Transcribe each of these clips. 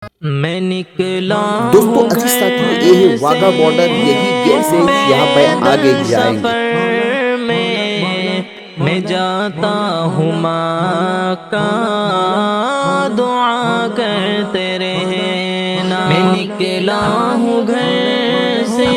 मैं निकला दोस्तों हूँ अजीज साथियों, घर ये है वाघा से बॉर्डर। यही गेट से यहाँ पे आगे पैदल जाएंगे। सफर में मैं जाता हूँ माँ का दुआ करते रहना। मैं निकला हूँ घर से।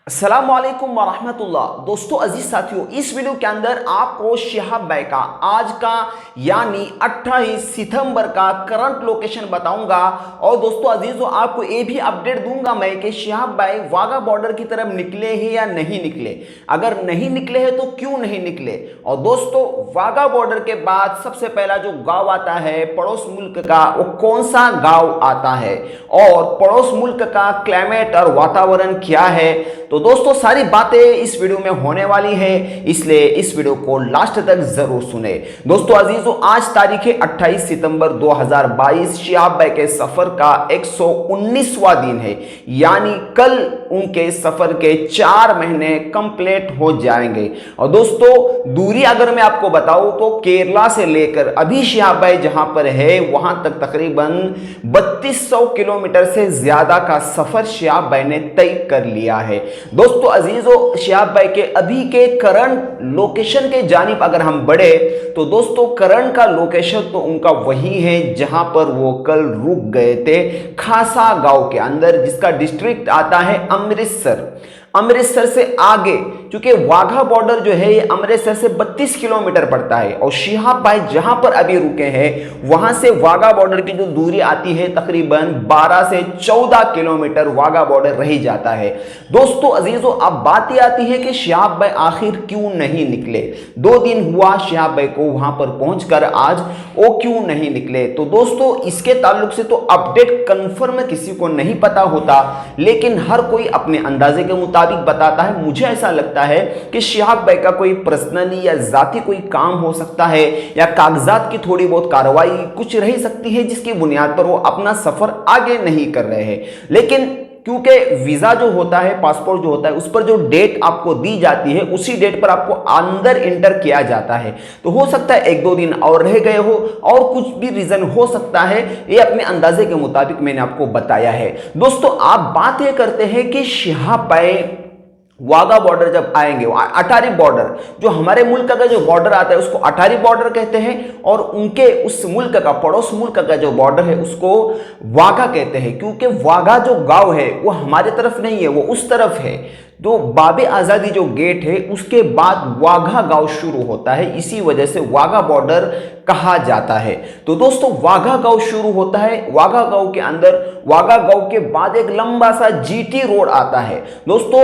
अस्सलामुअलैकुम वरहमतुल्लाह। दोस्तों अजीज साथियों, इस वीडियो के अंदर आपको शिहाब भाई का आज का यानी 28 सितंबर का करंट लोकेशन बताऊंगा। और दोस्तों अजीजों, आपको ये भी अपडेट दूंगा मैं कि शिहाब भाई वाघा बॉर्डर की तरफ निकले हैं या नहीं निकले। अगर नहीं निकले हैं तो क्यों नहीं निकले। और दोस्तों वाघा बॉर्डर के बाद सबसे पहला जो गांव आता है पड़ोस मुल्क का, वो कौन सा गांव आता है और पड़ोस मुल्क का क्लाइमेट और वातावरण क्या है। तो दोस्तों सारी बातें इस वीडियो में होने वाली है, इसलिए इस वीडियो को लास्ट तक जरूर सुने। दोस्तों अजीजों, आज तारीख है 28 सितंबर 2022। शिहाब भाई के सफर का 119वां दिन है, यानी कल उनके सफर के 4 महीने कंप्लीट हो जाएंगे। और दोस्तों दूरी अगर मैं आपको बताऊं तो केरला से लेकर अभी शिहाब भाई जहां पर है वहां तक तकरीबन 3200 किलोमीटर से ज्यादा का सफर शिहाब भाई ने तय कर लिया है। दोस्तों अजीजों, शिहाब भाई के अभी के करंट लोकेशन के जानिब अगर हम बढ़े तो दोस्तों करंट का लोकेशन तो उनका वही है जहां पर वो कल रुक गए थे, खासा गांव के अंदर, जिसका डिस्ट्रिक्ट आता है अमृतसर। अमृतसर से आगे, क्योंकि वाघा बॉर्डर जो है ये अमृतसर से 32 किलोमीटर पड़ता है और शिहाब भाई जहां पर अभी रुके हैं वहां से वाघा बॉर्डर की जो दूरी आती है तकरीबन 12 से 14 किलोमीटर वाघा बॉर्डर रह जाता है। दोस्तों अजीजों, अब बात यह आती है कि शिहाब भाई आखिर क्यों नहीं निकले। 2 दिन हुआ शिहाब भाई को वहां पर पहुंचकर, आज वो क्यों नहीं निकले। तो दोस्तों इसके ताल्लुक से तो अपडेट कंफर्म किसी को नहीं पता होता, लेकिन हर कोई अपने अंदाजे के मुताबिक बताता है। मुझे ऐसा लगता है कि शिहाब भाई का कोई पर्सनली या जाती कोई काम हो सकता है या कागजात की थोड़ी बहुत कार्रवाई कुछ रह सकती है जिसकी बुनियाद पर वो अपना सफर आगे नहीं कर रहे हैं। लेकिन क्योंकि वीजा जो होता है, पासपोर्ट जो होता है, उस पर जो डेट आपको दी जाती है उसी डेट पर आपको अंदर इंटर किया जाता है। तो हो सकता है 1-2 दिन और रह गए हो और कुछ भी रीजन हो सकता है, ये अपने अंदाजे के मुताबिक मैंने आपको बताया है। दोस्तों आप बात ये करते हैं कि शिहाब भाई वाघा बॉर्डर जब आएंगे, अटारी बॉर्डर जो हमारे मुल्क का जो बॉर्डर आता है उसको अटारी बॉर्डर कहते हैं, और उनके उस मुल्क का पड़ोस मुल्क का जो बॉर्डर है उसको वाघा कहते हैं। क्योंकि वाघा जो गांव है वो हमारे तरफ नहीं है, वो उस तरफ है। तो बाबे आज़ादी जो गेट है उसके बाद वाघा गांव शुरू होता है, इसी वजह से वाघा बॉर्डर कहा जाता है। तो दोस्तों वाघा गांव शुरू होता है, वाघा गांव के अंदर, वाघा गांव के बाद एक लंबा सा जीटी रोड आता है। दोस्तों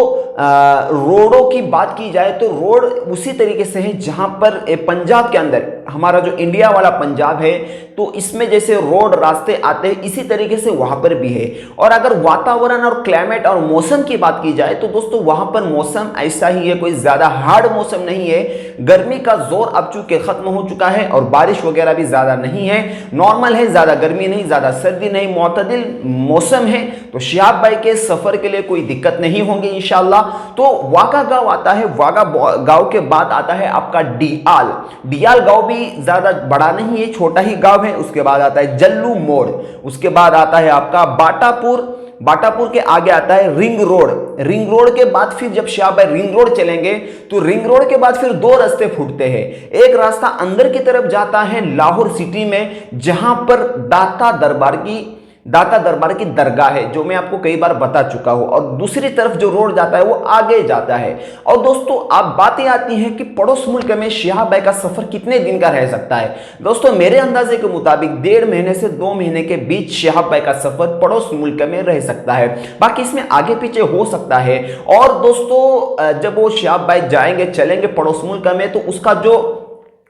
रोडों की बात की जाए तो रोड उसी तरीके से है जहां पर पंजाब के अंदर, हमारा जो इंडिया वाला पंजाब है, तो इसमें जैसे रोड रास्ते आते हैं इसी तरीके से वहां पर भी है। और अगर वातावरण और क्लाइमेट और मौसम की बात की जाए तो दोस्तों वहां पर मौसम ऐसा ही है, कोई ज्यादा हार्ड मौसम नहीं है। गर्मी का जोर अब चूंकि खत्म हो चुका है और बारिश वगैरह भी ज्यादा नहीं है, नॉर्मल है, ज्यादा गर्मी नहीं, ज्यादा सर्दी नहीं, मुतदिल मौसम है। तो शिहाब भाई के सफर के लिए कोई दिक्कत नहीं होंगी इंशाल्लाह। तो वाघा गांव आता है, वाघा गांव के बाद आता है आपका डियाल। डियाल गांव भी ज्यादा बड़ा नहीं है, छोटा ही गांव है। उसके बाद आता है जल्लू मोड़, उसके बाद आता है आपका बाटापुर, बाटापुर के आगे आता है रिंग रोड। रिंग रोड के बाद फिर जब शिहाब भाई रिंग रोड चलेंगे तो रिंग रोड के बाद फिर 2 रास्ते फूटते हैं। एक रास्ता अंदर की तरफ जाता है लाहौर सिटी में, जहां पर दाता दरबार की दरगाह है, जो मैं आपको कई बार बता चुका हूं। और दूसरी तरफ जो रोड जाता है वो आगे जाता है। और दोस्तों अब बातें आती हैं कि पड़ोस मुल्क में शिहाब भाई का सफर कितने दिन का रह सकता है। दोस्तों मेरे अंदाजे के मुताबिक 1.5 महीने से 2 महीने के बीच शिहाब भाई का सफर पड़ोस मुल्क में रह सकता है, बाकी इसमें आगे पीछे हो सकता है। और दोस्तों जब वो शिहाब भाई जाएंगे, चलेंगे पड़ोस मुल्क में, तो उसका जो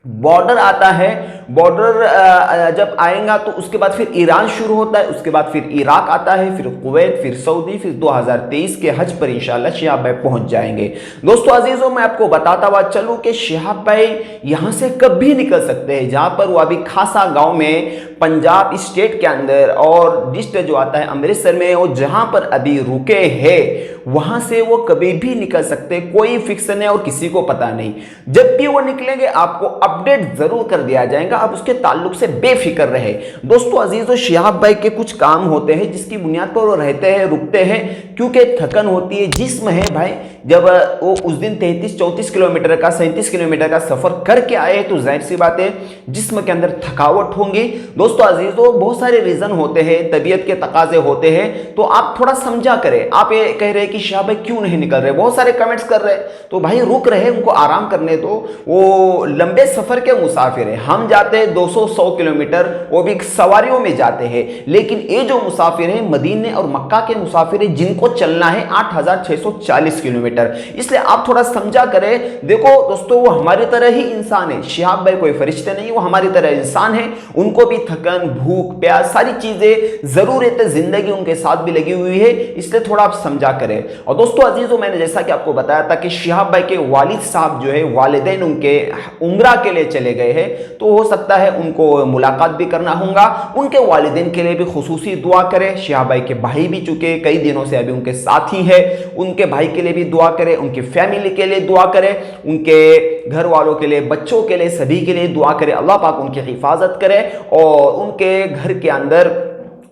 बॉर्डर आता है, बॉर्डर जब आएगा तो उसके बाद फिर ईरान शुरू होता है, उसके बाद फिर इराक आता है, फिर कुवैत, फिर सऊदी, फिर 2023 के हज पर इंशाल्लाह शिहाब भाई पहुंच जाएंगे। दोस्तों अजीजों, मैं आपको बताता हुआ चलूं कि शिहाब भाई यहां से कब भी निकल सकते हैं, जहां पर वो अभी खासा गांव में पंजाब स्टेट के अंदर और डिस्ट्रिक्ट जो आता है अमृतसर में, और जहां पर अभी रुके हैं वहां से वो कभी भी निकल सकते, कोई फिक्सन है और किसी को पता नहीं। जब भी वो निकलेंगे आपको अपडेट जरूर कर दिया जाएगा, आप उसके ताल्लुक से बेफिक्र रहे। दोस्तों अजीजों, शिहाब भाई के कुछ काम होते हैं जिसकी बुनियाद पर वो रहते हैं, रुकते हैं, क्योंकि थकन होती है, जिस्म है भाई। जब वो उस दिन 33-34 किलोमीटर का 37 किलोमीटर का सफर करके आए तो जाहिर सी बात है जिस्म के अंदर थकावट होंगी। दोस्तों अजीजों, बहुत सारे रीजन होते हैं, तबीयत के तकाजे होते हैं, तो आप थोड़ा समझा करें। आप ये कह रहे हैं कि शिहाब भाई क्यों नहीं निकल रहे, बहुत सारे कमेंट्स कर रहे हैं, तो भाई रुक रहे, उनको आराम करने दो। वो लंबे सफर के मुसाफिर है, हम जाते हैं 200-100 किलोमीटर, वो भी सवारियों में जाते हैं, लेकिन ये जो मुसाफिर है मदीने और मक्का के मुसाफिर है जिनको चलना है 8640 किलोमीटर। इसलिए आप थोड़ा समझा करें। देखो दोस्तों, वो हमारी तरह ही इंसान है, शिहाब भाई कोई फरिश्ते नहीं, वो हमारी तरह इंसान है, उनको भी थकन, भूख, प्यास, सारी चीजें, जरूरत जिंदगी उनके साथ भी लगी हुई है, इसलिए थोड़ा आप समझा करें। और दोस्तों अजीजों, मैंने जैसा कि आपको बताया था कि शिहाब भाई के वालिद साहब जो है, वालिदैन उनके उम्रा के लिए चले गए हैं, तो हो सकता है उनको मुलाकात भी करना होगा। उनके वालिदैन के लिए भी खुसूसी दुआ करें। शिहाब भाई के भाई भी चुके कई दिनों से अभी उनके साथ ही है, उनके भाई के लिए भी दुआ करें, उनकी फैमिली के लिए दुआ करें, उनके घर वालों के लिए, बच्चों के लिए, सभी के लिए दुआ करें। अल्लाह पाक उनकी हिफाजत करे और उनके घर के अंदर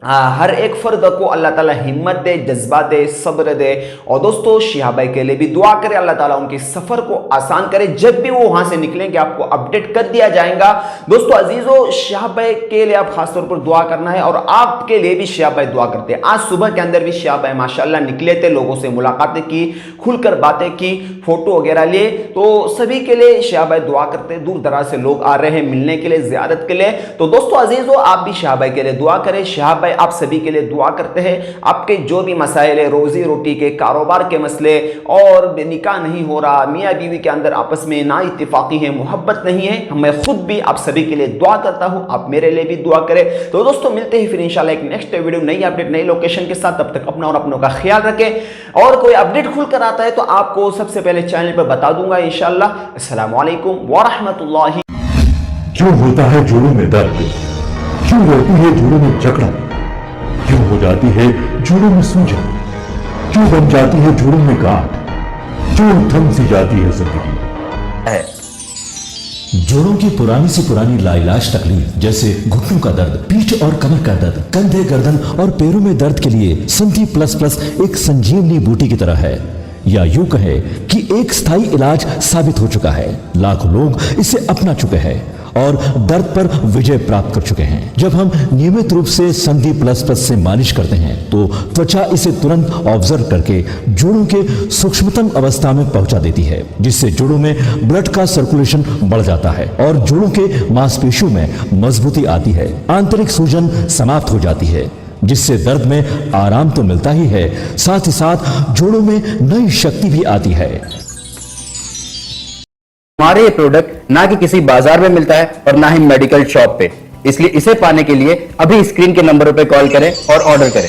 हर एक फर्द को अल्लाह ताला हिम्मत दे, जज्बा दे, सब्र दे। और दोस्तों शिहाब भाई के लिए भी दुआ करें, अल्लाह ताला उनके सफर को आसान करे। जब भी वो वहां से निकलेंगे आपको अपडेट कर दिया जाएगा। दोस्तों अजीजों, शिहाब भाई के लिए आप खासतौर पर दुआ करना है और आपके लिए भी शिहाब भाई दुआ करते हैं। आज सुबह के अंदर भी शिहाब भाई माशाल्लाह निकले थे, लोगों से मुलाकातें की, खुलकर बातें की, फोटो वगैरह लिए, तो सभी के लिए शिहाब भाई दुआ करते हैं। दूर दराज से लोग आ रहे हैं मिलने के लिए, जियारत के लिए। तो दोस्तों अजीजों, आप भी शिहाब भाई के लिए दुआ करें। शिहाब भाई आप सभी के लिए दुआ करते हैं। आपके जो भी मसाइल है, रोजी रोटी के, कारोबार के मसले, और निकाह नहीं हो रहा, मियाँ बीवी के अंदर आपस में ना इत्तेफाकी है, मोहब्बत नहीं है, मैं खुद भी आप सभी के लिए दुआ करता हूं, आप मेरे लिए भी दुआ करें। तो दोस्तों मिलते हैं फिर इंशाल्लाह एक नेक्स्ट वीडियो, नई अपडेट, नई लोकेशन के साथ। तब तक अपना और अपनों का ख्याल रखें, और कोई अपडेट खुलकर आता है तो आपको सबसे पहले चैनल पर बता दूंगा इंशाल्लाह। अस्सलामु अलैकुम व रहमतुल्लाहि। क्यों होता है जोड़ों में दर्द, क्यों रहती है जोड़ों में जकड़न, क्यों हो जाती है जोड़ों में सूजन, क्यों बन जाती है जोड़ों में गांठ, क्यों थम सी जाती है जिंदगी। जोड़ों की पुरानी से पुरानी लाइलाज तकलीफ जैसे घुटनों का दर्द, पीठ और कमर का दर्द, कंधे, गर्दन और पैरों में दर्द के लिए संधि प्लस प्लस एक संजीवनी बूटी की तरह है, या यूं कहे कि एक स्थायी इलाज साबित हो चुका है। लाखों लोग इसे अपना चुके हैं और दर्द पर विजय प्राप्त कर चुके हैं। जब हम नियमित रूप से संधि प्लस प्लस से मालिश करते हैं तो त्वचा इसे तुरंत ऑब्जर्व करके जोड़ों के सूक्ष्मतम अवस्था में पहुंचा देती है, जिससे जोड़ों में ब्लड का सर्कुलेशन बढ़ जाता है और जोड़ों के मांसपेशियों में मजबूती आती है। आंतरिक सूजन समाप्त हो जाती है, जिससे दर्द में आराम तो मिलता ही है, साथ ही साथ जोड़ों में नई शक्ति भी आती है। हमारे ये प्रोडक्ट ना कि किसी बाजार में मिलता है और ना ही मेडिकल शॉप पे, इसलिए इसे पाने के लिए अभी स्क्रीन के नंबरों पे कॉल करें और ऑर्डर करें।